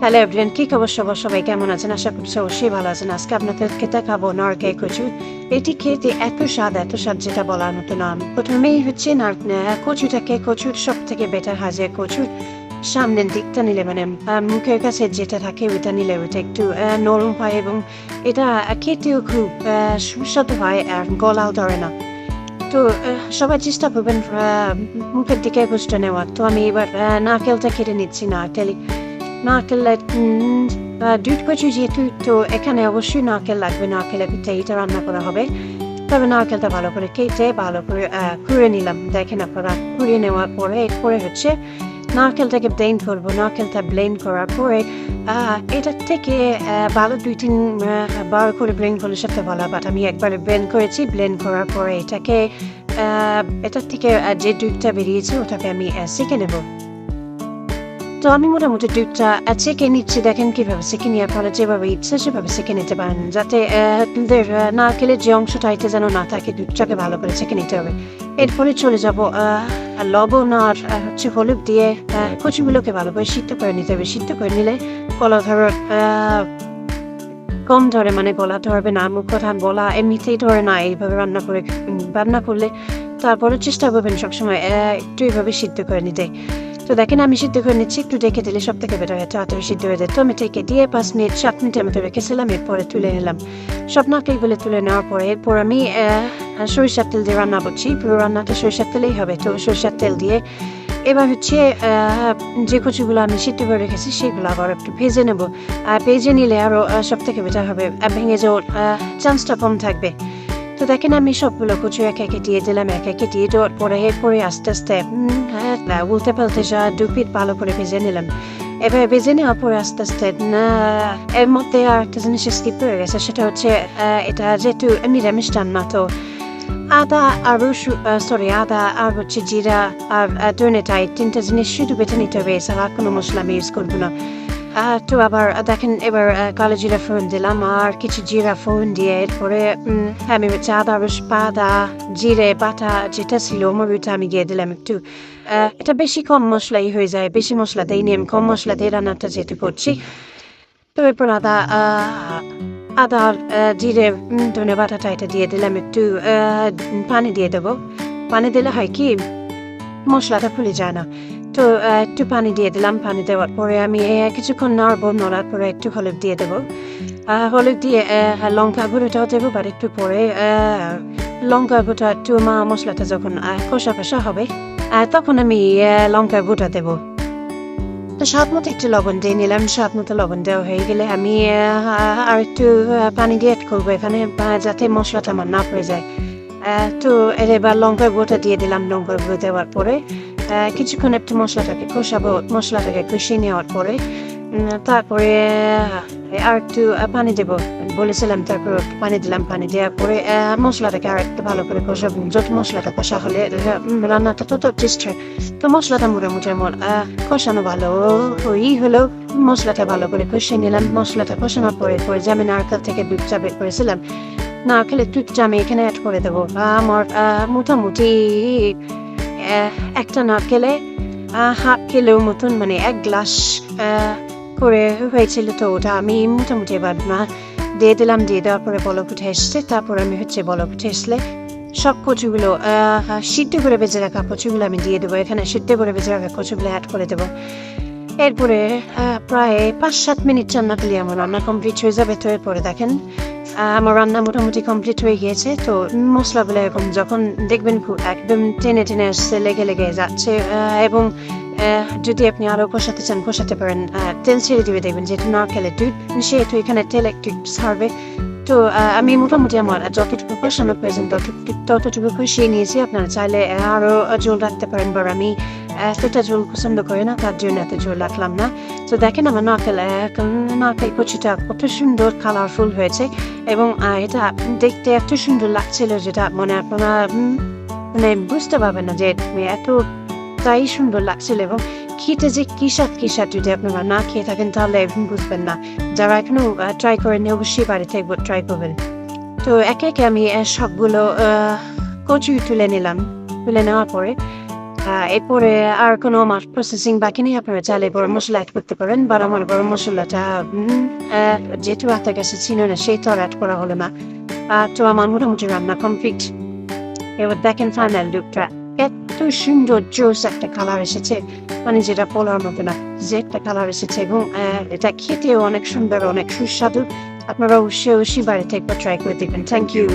Hello everyone, কি খবর সবাই কেমন আছেন? আশা করছি অবশ্যই ভালো আছেন। আজকে আপনাদের খেতে খাবো নারকেল কচু। এটি খেতে এত স্বাদ যেটা বলার মতো না। প্রথমেই হচ্ছে কচুর সব থেকে বেটার হয় যে কচুর সামনের দিকটা নিলে মানে মুখের কাছে যেটা থাকে ওইটা নিলে ওইটা একটু নরম হয় এবং এটা খেতেও খুব সুস্বাদু হয় আর গলাও ধরে না। তো সবাই চেষ্টা করবেন মুখের দিকে কচুটা নেওয়ার। তো আমি এবার নারকেলটা কেটে নিচ্ছি। নারকেলের দুধ কচু যেহেতু, তো এখানে অবশ্যই নারকেল লাগবে। নারকেলের পিঠে এটা রান্না করা হবে। তবে নারকেলটা ভালো করে কেটে ভালো করে কুড়িয়ে নিলাম। দেখেন আপনারা, কুড়িয়ে নেওয়ার পরে এরপরে হচ্ছে নারকেলটাকে ব্লেন্ড করবো। নারকেলটা ব্লেন্ড করার পরে এটার থেকে ভালো 2-3 বার করে ব্লেন্ড করলে সবচেয়ে ভালো। বাট আমি একবারে ব্লেন্ড করেছি। ব্লেন্ড করার পরে এটার থেকে যে দুধটা বেরিয়েছে ওটাকে আমি সেঁকে নেবো। তো আমি মোটামুটি দুধটা সেঁকে নিচ্ছি। দেখেন কিভাবে সেঁকে নিয়ে আপনারা যেভাবে ইচ্ছে সেভাবে সেঁকে নিতে পারেন, যাতে দুধের নারকেলের যে অংশটা এটা যেন না থাকে। দুধটাকে ভালো করে সেঁকে নিতে হবে। এরপরে চলে যাব লবণ আর হচ্ছে হলুদ দিয়ে কচুগুলোকে ভালো করে সিদ্ধ করে নিতে হবে। সিদ্ধ করে নিলে গলা ধরার কম ধরে, মানে গলা ধরবে না, মুখ কথা বলা এমনিতেই ধরে না। এইভাবে রান্না করলে তারপরে চেষ্টা করবেন সবসময় একটু এইভাবে সিদ্ধ করে নিতে। তো দেখেন আমি সিদ্ধ করে নিচ্ছি। একটু রেখে দিলে সব থেকে বেটার হয়, তাড়াতাড়ি সিদ্ধ হয়ে যায়। তো আমি রেখে দিয়ে 5-7 মিনিটের মতো রেখেছিলাম। এরপরে তুলে নিলাম। সব নারকেলগুলো তুলে নেওয়ার পরে এরপর আমি সরিষার তেল দিয়ে রান্না করছি। পুরো রান্নাটা সরিষার তেলেই হবে। তো সরিষার তেল দিয়ে এবার হচ্ছে যে কচুগুলো আমি সিদ্ধ করে রেখেছি সেগুলো আবার একটু ভেজে নেব। আর ভেজে নিলে আরও সব থেকে বেটার হবে, ভেঙে যাওয়ার চান্সটা কম থাকবে। তো দেখেন আমি সবগুলো কচু একে দিয়ে দিলাম। একে দিয়ে দেওয়ার পরে এরপরে আস্তে আস্তে উল্টে পাল্টে দুপিট ভালো করে ভেজে নিলাম। এবার ভেজে নেওয়ার পরে আস্তে আস্তে এর মধ্যে আর একটা জিনিস স্কিপ হয়ে গেছে, সেটা হচ্ছে এটা যেহেতু নিরামিষ রান্না, তো আদা আর হচ্ছে জিরা আর ধনেটা, এই 3টা জিনিস শুধু বেটে নিতে হবে। এছাড়া কোনো মশলা আমি ইউজ করবো না। তো আবার দেখেন এবার কালো জিরা ফোড়ন দিলাম আর কিছু জিরা ফোড়ন দিয়ে এরপরে আমি হচ্ছে আদা জিরে বাটা যেটা ছিল মরিচটা আমি দিয়ে দিলাম একটু। এটা বেশি কম মশলাই হয়ে যায়, বেশি মশলা দিইনি আমি, কম মশলা দিয়ে রান্নাটা যেহেতু করছি। তো এরপর আদা জিরে ধনে বাটাটা এটা দিয়ে দিলাম। একটু পানি দিয়ে দেবো। পানি দিলে হয় কি মশলাটা খুলে যায় না। তো একটু পানি দিয়ে দিলাম। পানি দেওয়ার পরে আমি কিছুক্ষণ নড়ার পরে একটু হলুদ দিয়ে দেবো। হলুদ দিয়ে লঙ্কা গুঁড়োটাও দেবো। বাট একটু পরে লঙ্কা গুঁড়োটা একটু মশলাটা যখন কষা হবে তখন আমি লঙ্কা গুঁড়োটা দেবো। তো স্বাদ মতো একটু লবণ দিয়ে নিলাম। স্বাদ মতো লবণ দেওয়া হয়ে গেলে আমি আর একটু পানি দিয়ে অ্যাড করবো এখানে, যাতে মশলাটা আমার না পড়ে যায়। তো এবার লঙ্কার গুঁড়োটা দিয়ে দিলাম। লঙ্কার গুঁড়ো দেওয়ার পরে কিছুক্ষণ একটু মশলাটাকে কষিয়ে নেওয়ার পরে তারপরে আর একটু পানি দেবো বলেছিলাম। তারপর পানি দিলাম। পানি দেওয়ার পরে মশলাটাকে আর একটু ভালো করে কষাবো। যত মশলাটা কষা হলে রান্নাটা তত টেস্ট হয়। তো মশলাটা মোটামুটি আমার কষানো ভালো হলো। মশলাটা ভালো করে কষিয়ে নিলাম। মশলাটা কষানোর পরে যে আমি নারকেল থেকে দুধটা বের করেছিলাম, নারকেলের দুধটা আমি এখানে অ্যাড করে দেবো। আমার মোটামুটি একটা নারকেলে হাফ কিলোর মতন, মানে 1 গ্লাস করে হয়েছিল। তো ওটা আমি মোটামুটি এবার দিয়ে দিলাম। দিয়ে দেওয়ার পরে বলক উঠে এসছে। তারপর আমি বলক উঠে আসলে সব কচুগুলো সিদ্ধ করে ভেজে রাখা কচুগুলো আমি দিয়ে দেবো। এখানে সিদ্ধ করে ভেজে রাখা কচুগুলো অ্যাড করে দেবো। এরপরে প্রায় 5-7 মিনিট রান্না করলে আমার রান্না কমপ্লিট হয়ে যাবে। তো এরপরে দেখেন আমার রান্না মোটামুটি কমপ্লিট হয়ে গিয়েছে। তো মশলাগুলো এরকম যখন দেখবেন খুব একদম টেনে আসছে, লেগে যাচ্ছে, এবং যদি আপনি আরো কষাতে চান কষাতে পারেন। তেল ছেড়ে দিবে, দেখবেন যেহেতু নারকেলের দুধ সেহেতু এখানে তেল একটু ছাড়বে। তো আমি মোটামুটি আমার যতটুকু কষানো প্রয়োজন ততটুকু কষিয়ে নিয়েছি। আপনারা চাইলে আরো ঝোল রাখতে পারেন, বা আমি এতটা ঝোল পছন্দ করি না, তার জন্য এত ঝোল রাখলাম না। তো দেখেন আমার নারকেল কচুটা কত সুন্দর কালারফুল হয়েছে এবং এটা দেখতে এত সুন্দর লাগছিল, যেটা আপনারা মানে বুঝতে পারবেন না যে এতটাই সুন্দর লাগছিল। এবং খেতে যে কি স্বাদ, যদি আপনারা না খেয়ে থাকেন তাহলে বুঝবেন না। যারা এখনো ট্রাই করেন অবশ্যই বাড়িতে একবার ট্রাই করবেন। তো একে একে আমি সবগুলো কচু তুলে নেওয়ার পরে এরপরে আর কোনো প্রসেসিং বাকি নেই, আপনারা চাইলে গরম মশলা অ্যাড করতে পারেন, বা আমার গরম মশলাটা যেহেতু হাতের কাছে ছিল না, সেই তো আর অ্যাড করা হলো না। তো আমার মোটামুটি রান্না কমপ্লিট। এবার দেখেন ফাইনাল লুকটা, এত সুন্দর জোস একটা কালার এসেছে, মানে যেটা বলার মতো না, যে একটা কালার এসেছে। এবং এটা খেতেও অনেক সুন্দর, অনেক সুস্বাদু। আপনারা অবশ্যই বাড়িতে একবার ট্রাই করে দেখবেন। Thank you.